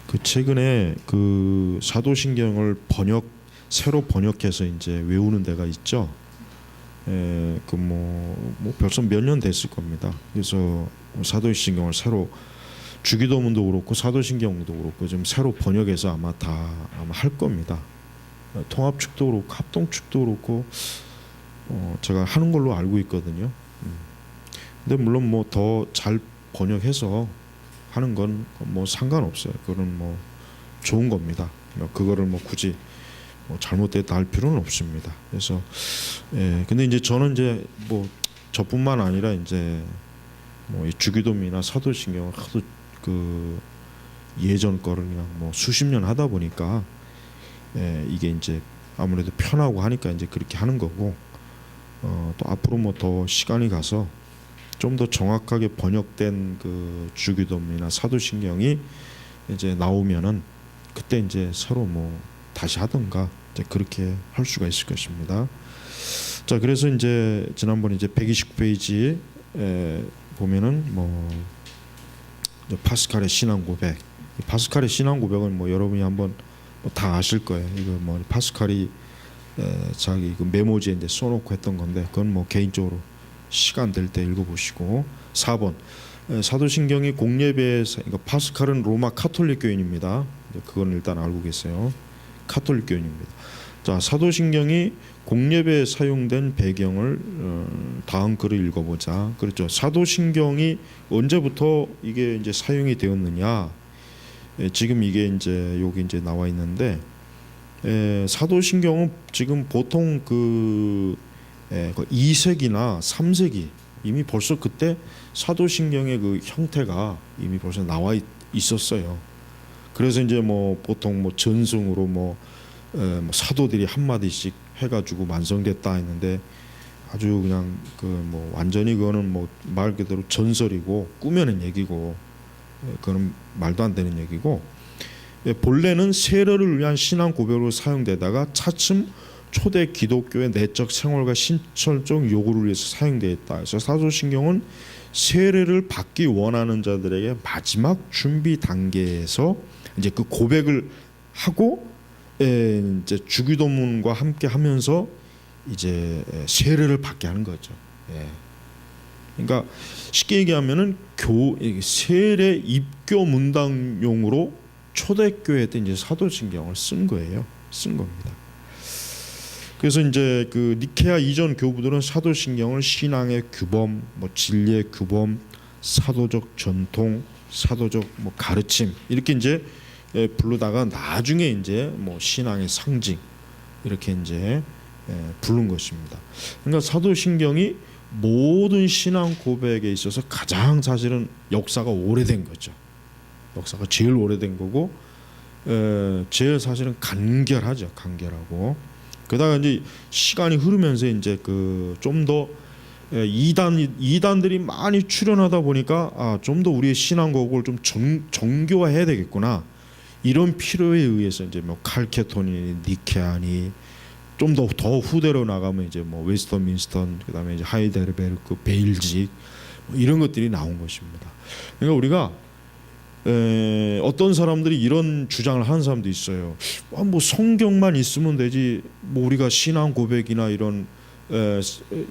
그 최근에 그 사도신경을 새로 번역해서 이제 외우는 데가 있죠. 그 뭐 벌써 몇 년 됐을 겁니다. 그래서 사도신경을 새로 주기도문도 그렇고 사도신경도 그렇고 좀 새로 번역해서 아마 할 겁니다. 통합 측도 그렇고 합동 측도 그렇고 제가 하는 걸로 알고 있거든요. 근데 물론 뭐 더 잘 번역해서 하는 건 뭐 상관없어요. 그건 뭐 좋은 겁니다. 그거를 뭐 굳이 뭐 잘못됐다 할 필요는 없습니다. 그래서 근데 이제 저는 이제 뭐 저뿐만 아니라 이제 뭐 이 주기도문이나 사도신경을 하도 그 예전 거를 그냥 뭐 수십 년 하다 보니까 이게 이제 아무래도 편하고 하니까 이제 그렇게 하는 거고 또 앞으로 뭐 더 시간이 가서 좀 더 정확하게 번역된 그 주기도문이나 사도신경이 이제 나오면은 그때 이제 서로 뭐 다시 하던가 이제 그렇게 할 수가 있을 것입니다. 자, 그래서 이제 지난번 이제 129페이지에 보면은 뭐 파스칼의 신앙 고백. 파스칼의 신앙 고백은 뭐 여러분이 한번 다 아실 거예요. 이거 뭐 파스칼이 자기 그 메모지에 이제 써놓고 했던 건데 그건 뭐 개인적으로 시간 될 때 읽어보시고. 4번 사도신경이 공예배에서 그러니까 파스칼은 로마 카톨릭 교인입니다. 그건 일단 알고 계세요. 카톨릭 교인입니다. 자, 사도신경이 공예배에 사용된 배경을 다음 글을 읽어보자. 그렇죠. 사도신경이 언제부터 이게 이제 사용이 되었느냐? 지금 이게 이제 여기 이제 나와 있는데 사도신경은 지금 보통 그 2세기나 3세기 이미 벌써 그때 사도신경의 그 형태가 이미 벌써 나와 있었어요. 그래서 이제 뭐 보통 뭐 전승으로 뭐 사도들이 한 마디씩 해가지고 완성됐다 했는데 아주 그냥 그 뭐 완전히 그거는 뭐 말 그대로 전설이고 꾸며낸 얘기고 그거는 말도 안 되는 얘기고 본래는 세례를 위한 신앙 고백으로 사용되다가 차츰 초대 기독교의 내적 생활과 신철적 요구를 위해서 사용되었다. 그래서 사도신경은 세례를 받기 원하는 자들에게 마지막 준비 단계에서 이제 그 고백을 하고 이제 주기도문과 함께 하면서 이제 세례를 받게 하는 거죠. 그러니까 쉽게 얘기하면은 세례 입교 문답용으로 초대교회 때 이제 사도신경을 쓴 거예요. 쓴 겁니다. 그래서 이제 그 니케아 이전 교부들은 사도신경을 신앙의 규범, 뭐 진리의 규범, 사도적 전통, 사도적 뭐 가르침 이렇게 이제 부르다가 나중에 이제 뭐 신앙의 상징 이렇게 이제 부른 것입니다. 그러니까 사도신경이 모든 신앙 고백에 있어서 가장 사실은 역사가 오래된 거죠. 역사가 제일 오래된 거고 제일 사실은 간결하죠. 간결하고. 그러다가 이제 시간이 흐르면서 이제 그 좀 더 이단들이 많이 출현하다 보니까 좀 더 우리의 신앙 고백을 좀 정교화해야 되겠구나. 이런 필요에 의해서 이제 뭐 칼케톤이 니케아니 좀 더 후대로 나가면 이제 뭐 웨스터민스턴 그다음에 이제 하이델베르크 베일직 뭐 이런 것들이 나온 것입니다. 그러니까 우리가 어떤 사람들이 이런 주장을 하는 사람도 있어요. 뭐 성경만 있으면 되지 뭐 우리가 신앙 고백이나 이런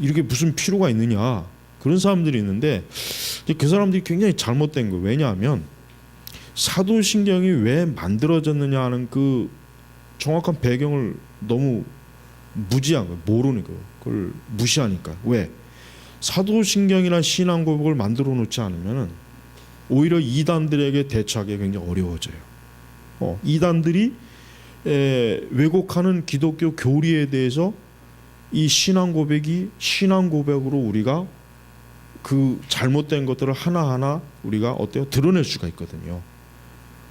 이렇게 무슨 필요가 있느냐 그런 사람들이 있는데 그 사람들이 굉장히 잘못된 거예요. 왜냐하면 사도신경이 왜 만들어졌느냐 하는 그 정확한 배경을 너무 무지한 거예요. 모르는 거예요. 그걸 무시하니까. 왜? 사도신경이나 신앙 고백을 만들어 놓지 않으면은 오히려 이단들에게 대처하기 굉장히 어려워져요. 이단들이 왜곡하는 기독교 교리에 대해서 이 신앙 고백이 신앙 고백으로 우리가 그 잘못된 것들을 하나하나 우리가 어때요? 드러낼 수가 있거든요.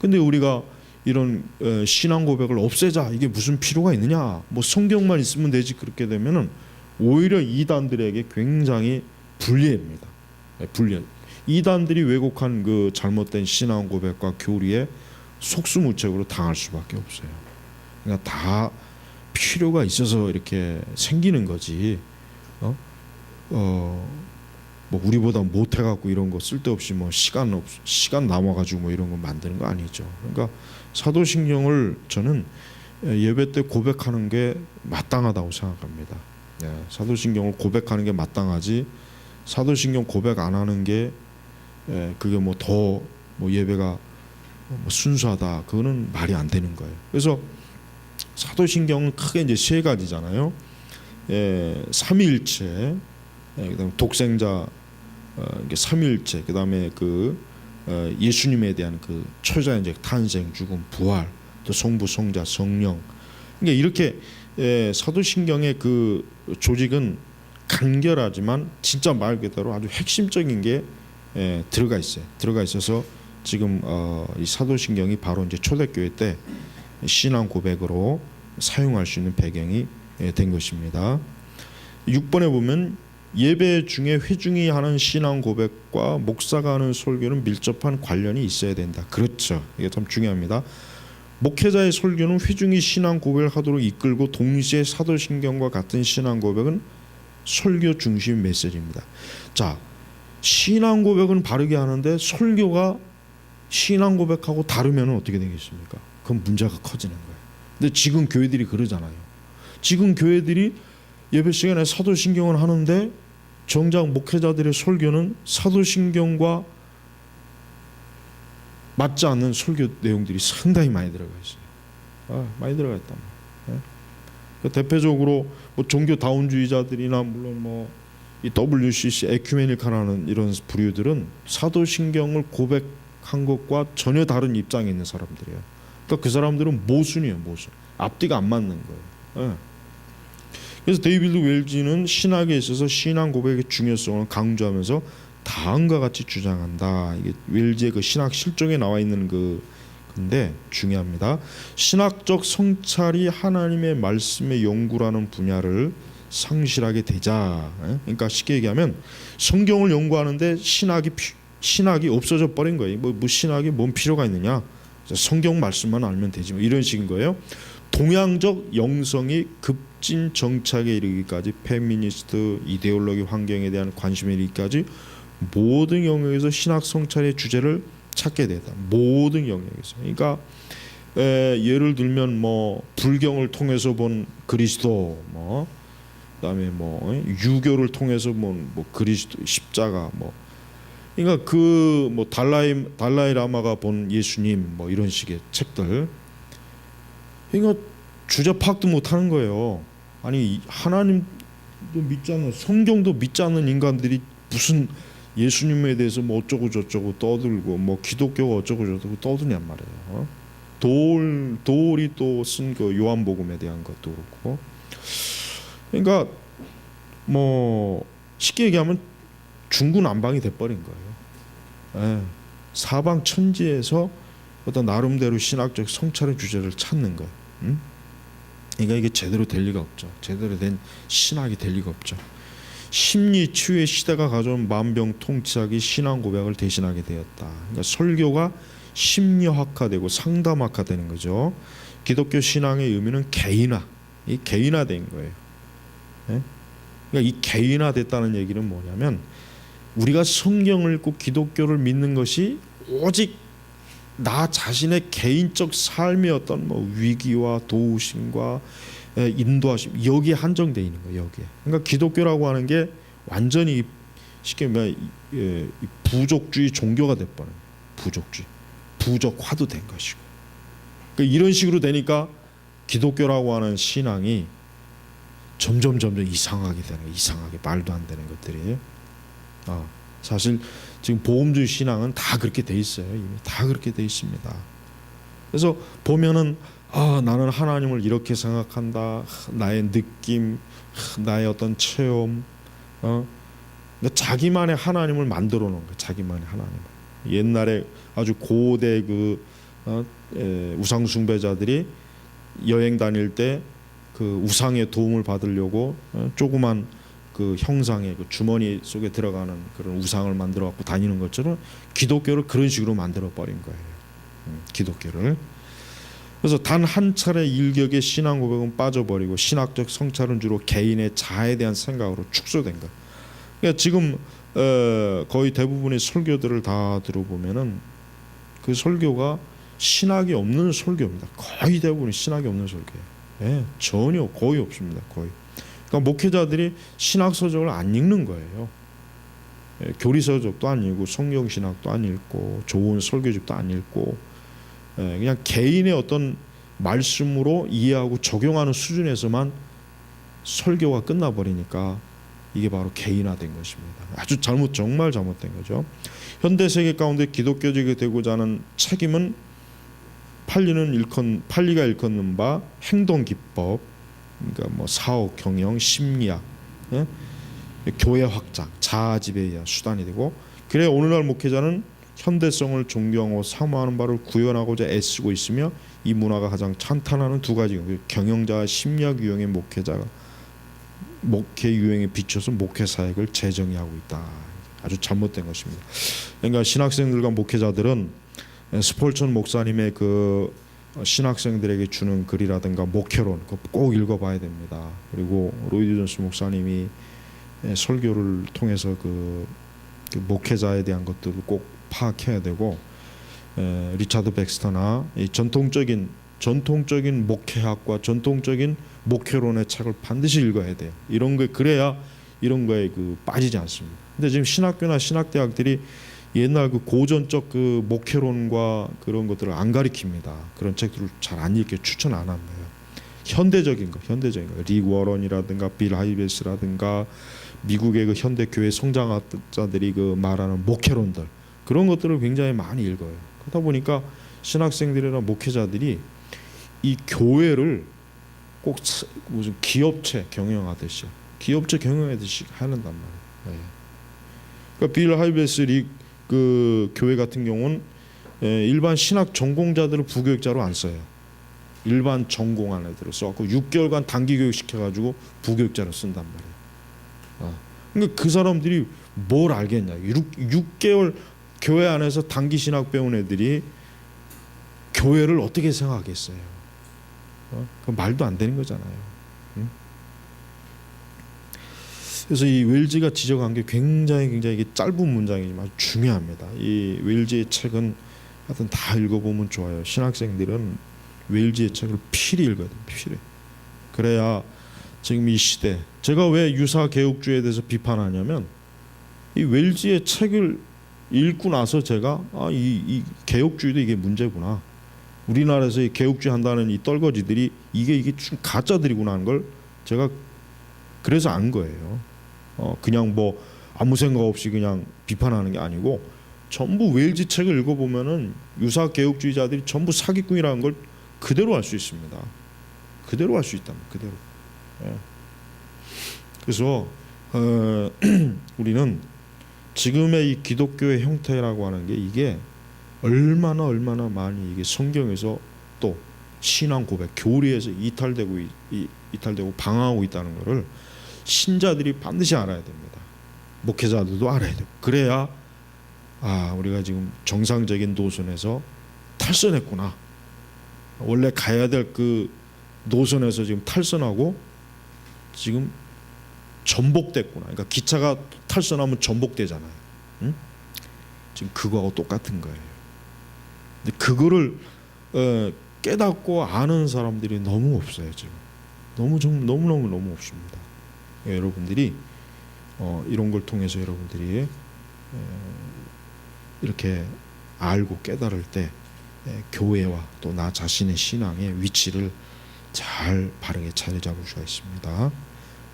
근데 우리가 이런 신앙 고백을 없애자 이게 무슨 필요가 있느냐? 뭐 성경만 있으면 되지 그렇게 되면은 오히려 이단들에게 굉장히 불리합니다. 불리해. 이단들이 왜곡한 그 잘못된 신앙 고백과 교리에 속수무책으로 당할 수밖에 없어요. 그러니까 다 필요가 있어서 이렇게 생기는 거지. 뭐 뭐 우리보다 못해갖고 이런 거 쓸데없이 뭐 시간 남아가지고 뭐 이런 거 만드는 거 아니죠. 그러니까 사도신경을 저는 예배 때 고백하는 게 마땅하다고 생각합니다. 사도신경을 고백하는 게 마땅하지 사도신경 고백 안 하는 게 그게 뭐 더 뭐 예배가 뭐 순수하다 그거는 말이 안 되는 거예요. 그래서 사도신경은 크게 이제 세 가지잖아요. 삼위일체, 그다음에 독생자 이게 삼위일체, 그다음에 예수님에 대한 그 초자연적 탄생, 죽음, 부활, 또 성부, 성자, 성령. 그러니까 이렇게 사도신경의 그 조직은 간결하지만 진짜 말 그대로 아주 핵심적인 게 들어가 있어요. 들어가 있어서 지금 이 사도신경이 바로 이제 초대교회 때 신앙 고백으로 사용할 수 있는 배경이 된 것입니다. 6번에 보면 예배 중에 회중이 하는 신앙 고백과 목사가 하는 설교는 밀접한 관련이 있어야 된다. 그렇죠. 이게 참 중요합니다. 목회자의 설교는 회중이 신앙 고백을 하도록 이끌고 동시에 사도신경과 같은 신앙 고백은 설교 중심 메시지입니다. 자, 신앙 고백은 바르게 하는데 설교가 신앙 고백하고 다르면 어떻게 되겠습니까? 그건 문제가 커지는 거예요. 근데 지금 교회들이 그러잖아요. 지금 교회들이 예배 시간에 사도신경을 하는데 정작 목회자들의 설교는 사도신경과 맞지 않는 설교 내용들이 상당히 많이 들어가 있어요. 많이 들어가 있단 말이에요. 대표적으로 뭐 종교 다운주의자들이나 물론 뭐 이 WCC 에큐메니카라는 이런 부류들은 사도신경을 고백한 것과 전혀 다른 입장에 있는 사람들이에요. 그러니까 그 사람들은 모순이에요, 모순. 앞뒤가 안 맞는 거예요. 그래서 데이비드 웰지는 신학에 있어서 신앙 고백의 중요성을 강조하면서 다음과 같이 주장한다. 이게 웰지의 그 신학 실종에 나와 있는 근데 중요합니다. 신학적 성찰이 하나님의 말씀의 연구라는 분야를 상실하게 되자. 그러니까 쉽게 얘기하면 성경을 연구하는데 신학이 없어져 버린 거예요. 뭐 신학이 뭔 필요가 있느냐? 성경 말씀만 알면 되지. 뭐 이런 식인 거예요. 동양적 영성이 급진 정착에 이르기까지 페미니스트 이데올로기 환경에 대한 관심에 이르기까지 모든 영역에서 신학 성찰의 주제를 찾게 되다. 모든 영역에서. 그러니까 예를 들면 뭐 불경을 통해서 본 그리스도, 뭐 그다음에 뭐 유교를 통해서 본 뭐 그리스도 십자가, 뭐 그러니까 뭐 달라이 라마가 본 예수님, 뭐 이런 식의 책들. 그러니까 주제 파악도 못하는 거예요. 아니 하나님도 믿지 않는, 성경도 믿지 않는 인간들이 무슨 예수님에 대해서 뭐 어쩌고 저쩌고 떠들고 뭐 기독교가 어쩌고 저쩌고 떠드냔 말이에요. 도울이 또 쓴 그 요한복음에 대한 것도 그렇고. 그러니까 뭐 쉽게 얘기하면 중구난방이 돼버린 거예요. 사방 천지에서 어떤 나름대로 신학적 성찰의 주제를 찾는 거예요. 그러니까 이게 제대로 될 리가 없죠. 제대로 된 신학이 될 리가 없죠. 심리 치유의 시대가 가져온 만병통치약이 신앙 고백을 대신하게 되었다. 그러니까 설교가 심리학화되고 상담학화되는 거죠. 기독교 신앙의 의미는 개인화된 거예요. 그러니까 이 개인화됐다는 얘기는 뭐냐면 우리가 성경을 읽고 기독교를 믿는 것이 오직 나 자신의 개인적 삶의 어떤 뭐 위기와 도우심과 인도하심 여기에 한정되어 있는 거예요. 여기에. 그러니까 기독교라고 하는 게 완전히 쉽게 말하면 부족주의 종교가 돼버린 거예요. 부족화도 된 것이고. 그러니까 이런 식으로 되니까 기독교라고 하는 신앙이 점점 이상하게 되는 거예요. 이상하게 말도 안 되는 것들이. 사실 지금 보험주의 신앙은 다 그렇게 돼 있어요. 이미 다 그렇게 돼 있습니다. 그래서 보면은 나는 하나님을 이렇게 생각한다. 나의 느낌, 나의 어떤 체험, 자기만의 하나님을 만들어 놓은 거예요. 자기만의 하나님. 옛날에 아주 고대 우상 숭배자들이 여행 다닐 때 그 우상의 도움을 받으려고 조그만 그 형상의 그 주머니 속에 들어가는 그런 우상을 만들어 갖고 다니는 것처럼 기독교를 그런 식으로 만들어 버린 거예요. 기독교를. 그래서 단 한 차례 일격의 신앙 고백은 빠져버리고 신학적 성찰은 주로 개인의 자아에 대한 생각으로 축소된 거예요. 그러니까 지금 거의 대부분의 설교들을 다 들어보면은 그 설교가 신학이 없는 설교입니다. 거의 대부분이 신학이 없는 설교예요. 예, 전혀 거의 없습니다. 거의. 그러니까 목회자들이 신학 서적을 안 읽는 거예요. 예, 교리 서적도 안 읽고 성경 신학도 안 읽고 좋은 설교집도 안 읽고 예, 그냥 개인의 어떤 말씀으로 이해하고 적용하는 수준에서만 설교가 끝나버리니까 이게 바로 개인화된 것입니다. 아주 정말 잘못된 거죠. 현대 세계 가운데 기독교적이 되고자 하는 책임은 판리가 일컫는 바 행동 기법, 그러니까 뭐 사업, 경영, 심리학, 예? 교회 확장, 자아 지배에 의한 수단이 되고, 그래 오늘날 목회자는 현대성을 존경하고 사모하는 바를 구현하고자 애쓰고 있으며 이 문화가 가장 찬탄하는 두 가지, 경영자와 심리학 유형의 목회자가 목회 유형에 비춰서 목회 사역을 재정의하고 있다. 아주 잘못된 것입니다. 그러니까 신학생들과 목회자들은 스폴천 목사님의 그 신학생들에게 주는 글이라든가 목회론 꼭 읽어봐야 됩니다. 그리고 로이드 존스 목사님이 설교를 통해서 그 목회자에 대한 것들을 꼭 파악해야 되고, 리차드 백스터나 이 전통적인 목회학과 전통적인 목회론의 책을 반드시 읽어야 돼요. 이런 거 그래야 이런 거에 빠지지 않습니다. 근데 지금 신학교나 신학대학들이 옛날 그 고전적 그 목회론과 그런 것들을 안 가리킵니다. 그런 책들을 잘 안 읽게 추천 안 합니다. 현대적인 거, 릭 워런이라든가 빌 하이베스라든가 미국의 그 현대 교회 성장학자들이 그 말하는 목회론들, 그런 것들을 굉장히 많이 읽어요. 그러다 보니까 신학생들이나 목회자들이 이 교회를 꼭 무슨 기업체 경영하듯이 하는단 말이에요. 그러니까 빌 하이베스 그 교회 같은 경우는 일반 신학 전공자들을 부교육자로 안 써요. 일반 전공한 애들을 써갖고 6개월간 단기 교육 시켜가지고 부교육자로 쓴단 말이에요. 그러니까 그 사람들이 뭘 알겠냐? 6개월 교회 안에서 단기 신학 배운 애들이 교회를 어떻게 생각하겠어요? 그 말도 안 되는 거잖아요. 그래서 이 웰즈가 지적한 게 굉장히 이게 짧은 문장이지만 중요합니다. 이 웰즈의 책은 하여튼 다 읽어보면 좋아요. 신학생들은 웰즈의 책을 필히 읽어야 돼요. 필히. 그래야 지금 이 시대, 제가 왜 유사 개혁주의에 대해서 비판하냐면 이 웰즈의 책을 읽고 나서 제가 이 개혁주의도 이게 문제구나. 우리나라에서 이 개혁주의 한다는 이 떨거지들이 이게 좀 가짜들이구나 하는 걸 제가 그래서 안 거예요. 그냥 뭐 아무 생각 없이 그냥 비판하는 게 아니고 전부 웰즈 책을 읽어보면은 유사 개혁주의자들이 전부 사기꾼이라는 걸 그대로 알 수 있습니다. 그대로 알 수 있다. 그대로. 예. 그래서 우리는 지금의 이 기독교의 형태라고 하는 게 이게 얼마나 많이 이게 성경에서 또 신앙 고백, 교리에서 이탈되고 방황하고 있다는 것을 신자들이 반드시 알아야 됩니다. 목회자들도 알아야 되고, 그래야 우리가 지금 정상적인 노선에서 탈선했구나. 원래 가야 될 그 노선에서 지금 탈선하고 지금 전복됐구나. 그러니까 기차가 탈선하면 전복되잖아요. 응? 지금 그거하고 똑같은 거예요. 근데 그거를 깨닫고 아는 사람들이 너무 없어요. 지금 너무 없습니다. 여러분들이 이런 걸 통해서 여러분들이 이렇게 알고 깨달을 때 교회와 또 나 자신의 신앙의 위치를 잘 바르게 자리 잡을 수가 있습니다.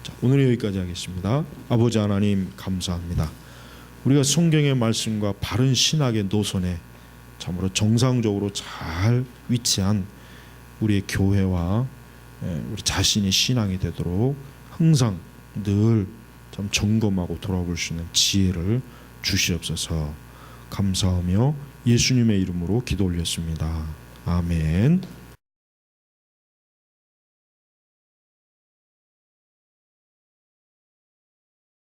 자, 오늘 여기까지 하겠습니다. 아버지 하나님 감사합니다. 우리가 성경의 말씀과 바른 신학의 노선에 참으로 정상적으로 잘 위치한 우리의 교회와 우리 자신의 신앙이 되도록 항상 늘 참 점검하고 돌아볼 수 있는 지혜를 주시옵소서. 감사하며 예수님의 이름으로 기도 올렸습니다. 아멘.